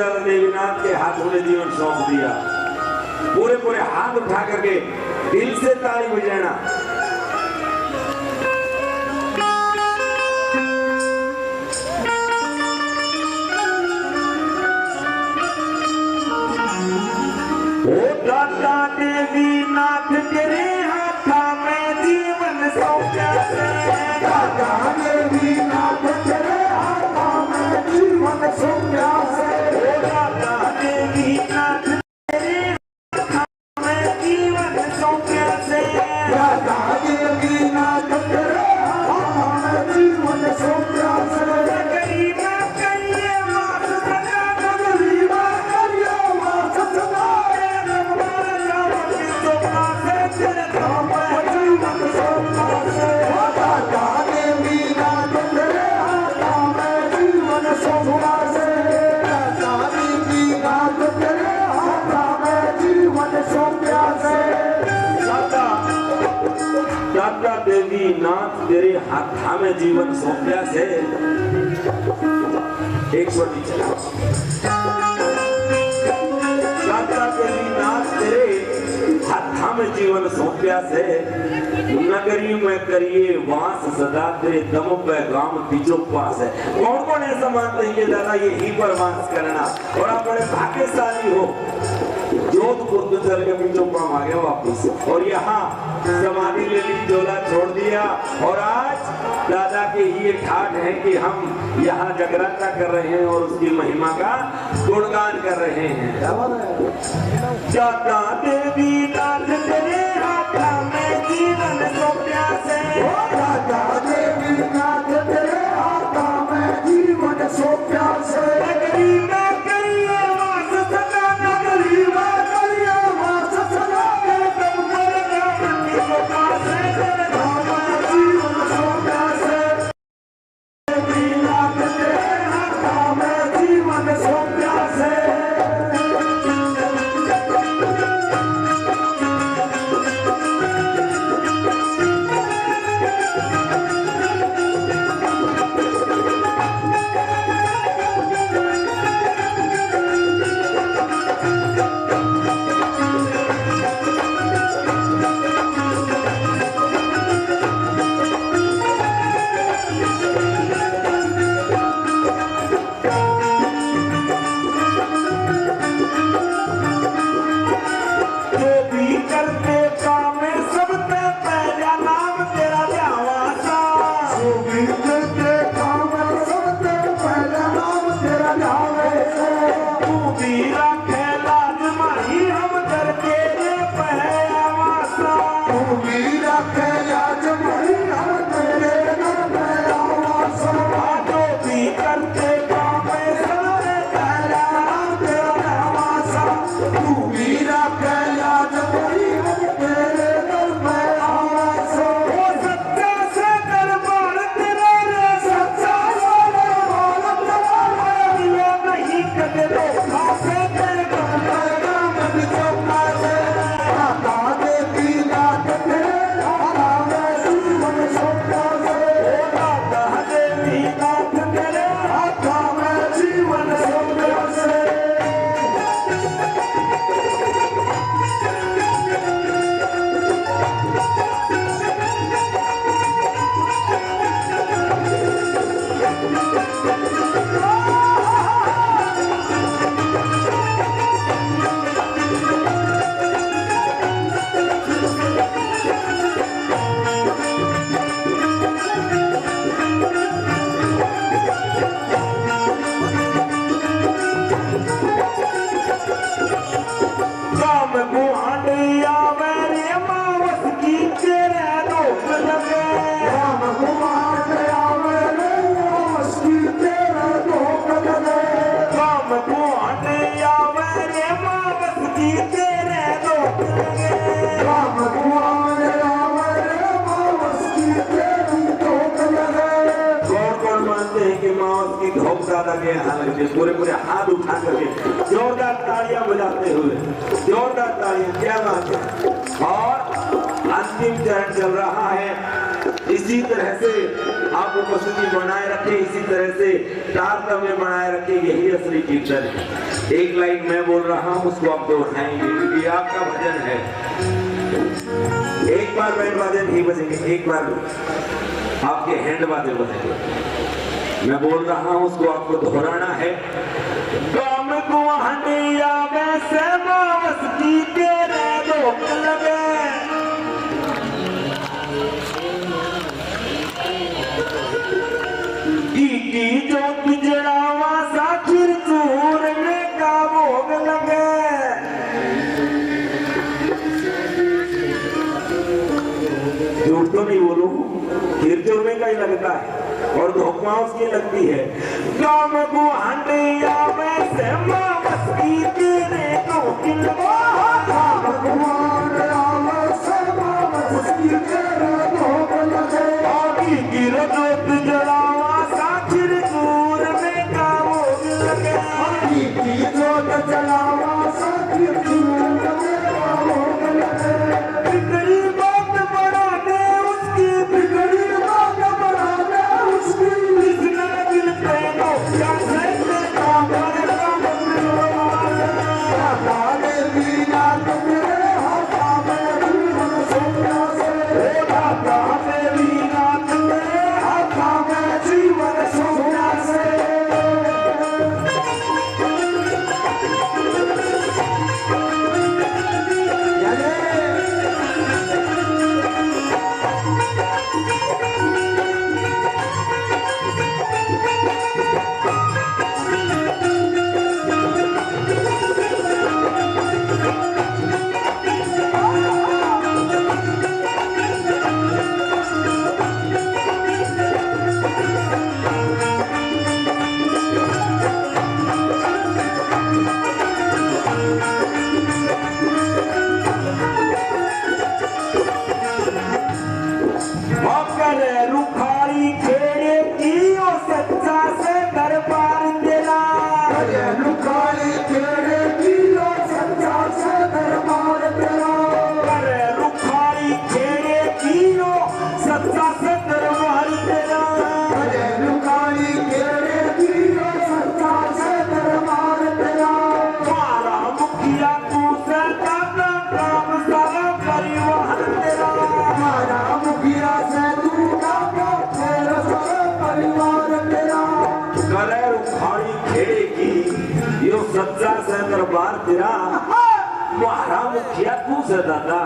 दादा देवीनाथ के हाथों में जीवन सौंप दिया। पूरे पूरे हाथ उठा करके दिल से ताली बजाना। ओ दादा देवीनाथ तेरे हाथा में जीवन सौंपा से, दादा देवीनाथ तेरे हाथा में जीवन सौंपा से, ओ दादा देवीनाथ तेरे हाथा में जीवन सौंपा से, दादा देवीनाथ तेरे हाथा में जीवन सौंपा से, गरीबा करिए वास सदा, गरीबा करिए वास सदा, तेरे धाम में जीवन सौंपा से, दादा देवीनाथ तेरे हाथा में जीवन सौंपा से, दादा देवीनाथ तेरे हाथा में जीवन सौंपा से, दादा देवीनाथ तेरे हाथा में जीवन सौंपा से। एक स्वर नीचे लाओ। दादा देवीनाथ तेरे हाथा में जीवन सौंपा से, नगरी में करिए वास सदा, तेरे दम पे गांव बीचों पास है। कौन कौन ऐसा मानते हैं कि दादा यही पर वास करना, और आप बड़े भाग्यशाली हो। जोधपुर तो चल के बीचों पाम आ गया वापिस, और यहाँ समाधि ले ली, झोला छोड़ दिया, और आज दादा के ये ठाठ है कि हम यहाँ जगराता कर रहे हैं और उसकी महिमा का गुणगान कर रहे हैं। दादा देवीनाथ तेरे हाथा में जीवन सौंपा से, दादा देवीनाथ तेरे हाथा में जीवन सौंपा से, गरीबा करिए वास सदा, गरीबा करिए वास सदा, तेरे धाम में सौंपा से, तेरे धाम में जीवन सौंपा से, देवीनाथ तेरे हाथा में जीवन सौंपा से, जो भी करते काम सबसे पहला नाम तेरा ध्यावासा, जो भी करते काम सबसे पहला नाम तेरा ध्यावे से, तू भी रखे लाज माही हम करके दे पहवासा, तू मीरा कैला जमही हम तेरे घर में आवासा, जो भी करते काम सबसे पहला नाम तेरा ध्यावासा, तू मीरा कैला जमही हम तेरे घर में आवासा, वो सच्चा से दरबार तेरा रे, सच्चा दरबार तेरा है, दिया नहीं कदे धोखा से तेरे घर में। नाम चौका से, दादा देवीनाथ तेरे हाथा में जीवन सौंपा से, दादा देवीनाथ तेरे हाथा में जीवन सौंपा से, काम गुहानिया मेरे मावस की तेरे रोक लगे, राम कुमार गया मेरे मस्ती तेरा धोख लगे, काम गुहानिया मेरे मावस की तेरे रोक लगे। राम कुमार गया मेरे मस्ती तेरी धोख लगे, कौन कौन मानते हैं कि मावस की धोख दादा के यहाँ लगती है? पूरे पूरे हाथ उठा करके जोरदार तालियां बजाते हुए, जोरदार तालियां, क्या बात है। और अंतिम चरण चल रहा है। इसी तरह से आप उपस्थिति बनाए रखें, इसी तरह से तारतम्य में बनाए रखें, यही असली कीर्तन है। एक लाइन मैं बोल रहा हूँ, उसको आप दोहराएंगे क्योंकि आपका भजन है। एक बार बैंड बाजे नहीं बजेंगे, एक बार आपके हैंड बाजे बजेंगे। मैं बोल रहा हूँ, उसको आपको दोहराना है। काम को हंडिया वैसे मावस की तेरे रोक लगे, की जो पिजड़ावा साखिर चूर में का भोग लगे। झूठ तो नहीं बोलूं, खीर चूरमे का ही लगता है और धोखमा उसकी लगती है। काम को हंडिया वैसे मावस की तेरे रोक लगे, काम को हंडिया वैसे मावस की तेरे रोक लगे। आगी गिर जो पिजड़ावा साखिर चूर में का भोग लगे, की जो चलावा साखिर चूर में का भोग लगे। बिगड़ी बात बढ़ा दे उसकी, बिगड़ी बात बढ़ा दे उसकी, इसने दिल पे नोटिया से तेरा बड़ा दाने बीना तेरे हाथा में जीवन सोना से, दाता मेरी रात में हाथा में जीवन सोना से। रुखारी खेड़े की ओ सच्चा से दरबार तेरा, रुखारी खेड़े की ओ सच्चा से दरबार तेरा, रुखारी खेड़े की ओ सच्चा से दरबार तेरा, रुखारी खेड़े की ओ सच्चा से दरबार तेरा। मारा मुखिया तू से दादा काम सारा परिवार तेरा, मारा मुखिया से तू दादा तेरा सारा परिवार तेरा। करे रुखारी खेड़े की यो सच्चा से दरबार तेरा, मारा मुखिया तू से दादा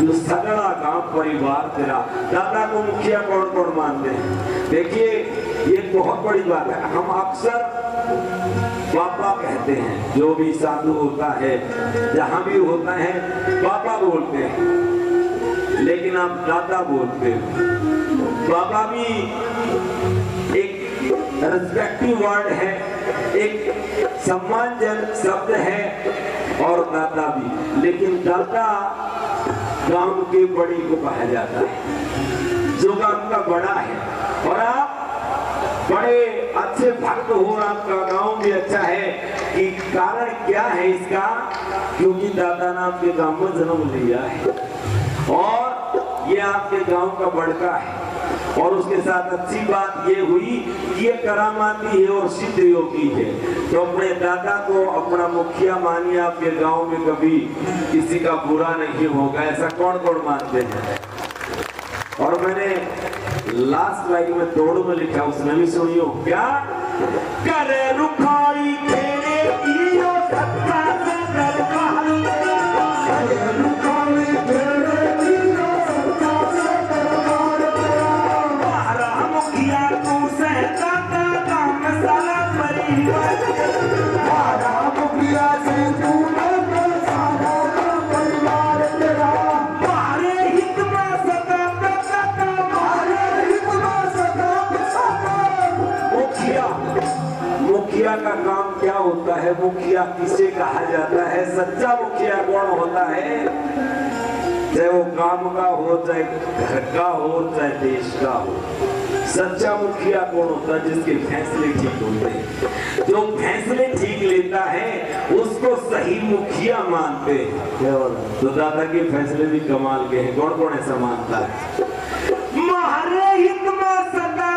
यो सगड़ा गांव परिवार तेरा। दादा को मुखिया कौन कौन मानते हैं? देखिए ये बहुत बड़ी बात है। हम अक्सर पापा कहते हैं, जो भी साधु होता है जहां भी होता है पापा बोलते हैं, लेकिन आप दादा बोलते हैं। बाबा भी एक रिस्पेक्टिव वर्ड है, एक सम्मानजनक शब्द है, और दादा भी। लेकिन दादा गांव के बड़ी को कहा जाता है, जो गांव का बड़ा है। और आप बड़े अच्छे भक्त हो, आपका गांव भी अच्छा है। कि कारण क्या है इसका? क्योंकि दादा ने आपके गांव में जन्म लिया है और ये आपके गांव का बड़का है। और उसके साथ अच्छी बात ये हुई कि ये करामाती है और सिद्ध योगी है, तो अपने दादा को अपना मुखिया मानिए। आपके गांव में कभी किसी का बुरा नहीं होगा, ऐसा कौन कौन मानते हैं? और मैंने लास्ट लाइन में तोड़ में लिखा, उसमें भी सुनियो क्या? करे रुखारी खेड़े की ओ सच्चा से दरबार तेरा, रुखारी खेड़े की ओ सच्चा से दरबार तेरा। मारा मुखिया तू से दादा काम सारा परिवार तेरा, मारा मुखिया से तू दादा सारा परिवार तेरा। मारे हित में सदा दादा, मारे हित में सदा मुखिया मुखिया का काम क्या होता है? मुखिया किसे कहा जाता है? सच्चा मुखिया कौन होता है? चाहे वो गांव का हो, चाहे घर का हो, चाहे देश का हो। सच्चा मुखिया कौन होता है? जिसके फैसले ठीक होते हैं। जो फैसले ठीक लेता है उसको सही मुखिया मानते हैं। तो दादा के फैसले भी कमाल के हैं। कौन कौन ऐसा मानता है? मारे हित में सदा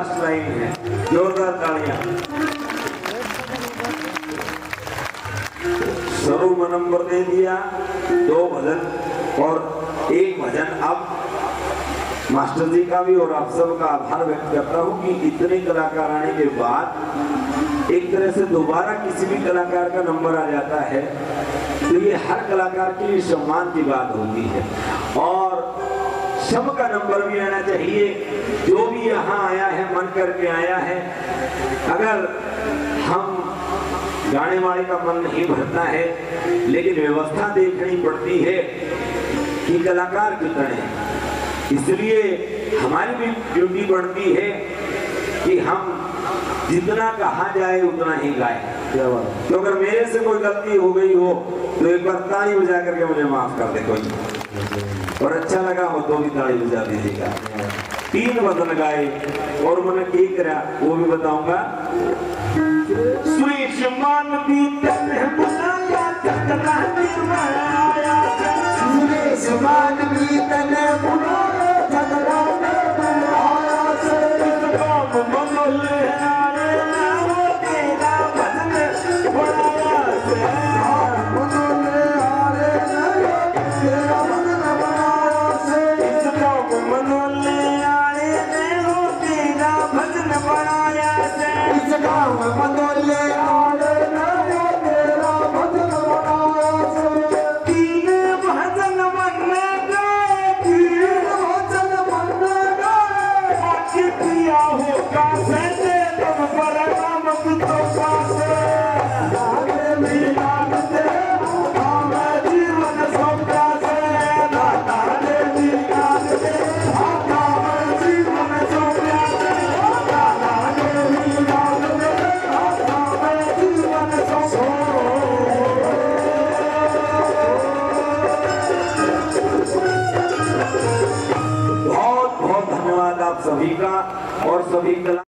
फर्स्ट लाइन है, जोरदार तालियां। शुरू में नंबर दे दिया, 2 भजन और 1 भजन। अब मास्टर जी का भी और आप सब का आभार व्यक्त करता हूँ कि इतने कलाकार आने के बाद एक तरह से दोबारा किसी भी कलाकार का नंबर आ जाता है तो ये हर कलाकार के लिए सम्मान की बात होती है और सबका नंबर भी आना चाहिए। जो भी यहाँ आया है मन करके आया है, अगर हम गाने वाले का मन नहीं भरता है लेकिन व्यवस्था देखनी पड़ती है कि कलाकार कितने हैं, इसलिए हमारी भी ड्यूटी बनती है कि हम जितना कहा जाए उतना ही गाए। तो अगर मेरे से कोई गलती हो गई हो तो एक बार ताली बजा करके मुझे माफ कर दे कोई, और अच्छा लगा हो तो भी ताली बजा दीजिएगा। 3 भजन गाए और मैंने क्या करा वो भी बताऊंगा। स्वीट मान बीतन बुलाया चकरा निर्माया, सुरेश मान बीतन बुलाया चकरा निर्माया से, काम मनोले आए ना वो तेरा भजन बढ़ाया से, मनोले आए ना तेरा भजन बढ़ाया से, इस काम मनोले आए ना वो तेरा भजन बढ़ाया से, इस गाँव में मनोले आए ना तेरा भजन बढ़ाया से। 3 भजन मन गए, 3 भजन मन गए, बाकी पिया होगा से तुम पर नाम तो पासे, आगे मिलान दे हमें जीवन सौंपा से, आगे मिलान दे हमें जीवन सौंपा से, आगे मिलान दे हमें जीवन सौंपा। बहुत बहुत धन्यवाद आप सभी का और सभी कला